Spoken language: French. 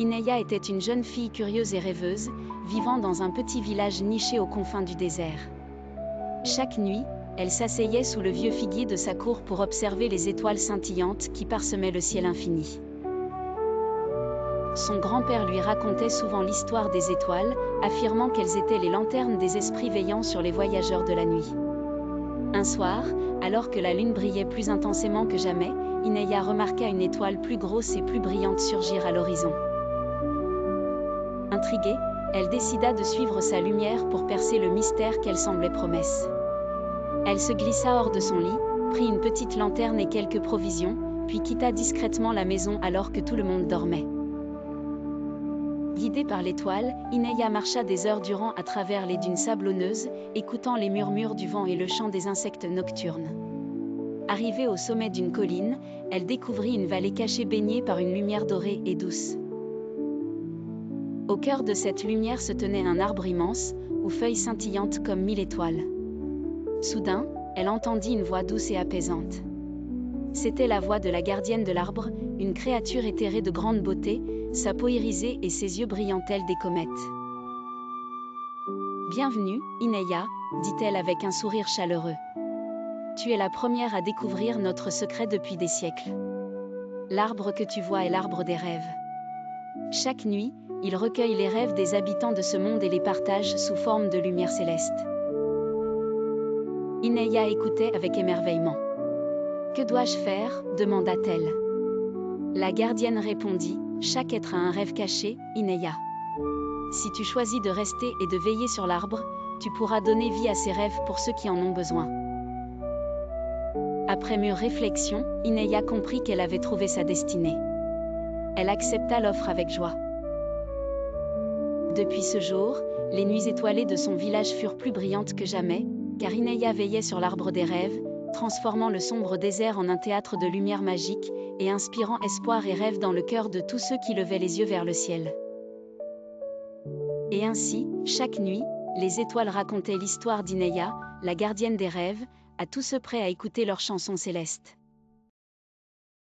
Ineya était une jeune fille curieuse et rêveuse, vivant dans un petit village niché aux confins du désert. Chaque nuit, elle s'asseyait sous le vieux figuier de sa cour pour observer les étoiles scintillantes qui parsemaient le ciel infini. Son grand-père lui racontait souvent l'histoire des étoiles, affirmant qu'elles étaient les lanternes des esprits veillant sur les voyageurs de la nuit. Un soir, alors que la lune brillait plus intensément que jamais, Ineya remarqua une étoile plus grosse et plus brillante surgir à l'horizon. Intriguée, elle décida de suivre sa lumière pour percer le mystère qu'elle semblait promesse. Elle se glissa hors de son lit, prit une petite lanterne et quelques provisions, puis quitta discrètement la maison alors que tout le monde dormait. Guidée par l'étoile, Ineya marcha des heures durant à travers les dunes sablonneuses, écoutant les murmures du vent et le chant des insectes nocturnes. Arrivée au sommet d'une colline, elle découvrit une vallée cachée baignée par une lumière dorée et douce. Au cœur de cette lumière se tenait un arbre immense, aux feuilles scintillantes comme 1000 étoiles. Soudain, elle entendit une voix douce et apaisante. C'était la voix de la gardienne de l'arbre, une créature éthérée de grande beauté, sa peau irisée et ses yeux brillants tels des comètes. « Bienvenue, Ineya, dit-elle avec un sourire chaleureux. Tu es la première à découvrir notre secret depuis des siècles. L'arbre que tu vois est l'arbre des rêves. Chaque nuit, il recueille les rêves des habitants de ce monde et les partage sous forme de lumière céleste. » Ineya écoutait avec émerveillement. « Que dois-je faire ?» demanda-t-elle. La gardienne répondit, « Chaque être a un rêve caché, Ineya. Si tu choisis de rester et de veiller sur l'arbre, tu pourras donner vie à ces rêves pour ceux qui en ont besoin. » Après mûre réflexion, Ineya comprit qu'elle avait trouvé sa destinée. Elle accepta l'offre avec joie. Depuis ce jour, les nuits étoilées de son village furent plus brillantes que jamais, car Ineya veillait sur l'arbre des rêves, transformant le sombre désert en un théâtre de lumière magique, et inspirant espoir et rêve dans le cœur de tous ceux qui levaient les yeux vers le ciel. Et ainsi, chaque nuit, les étoiles racontaient l'histoire d'Ineya, la gardienne des rêves, à tous ceux prêts à écouter leurs chansons célestes.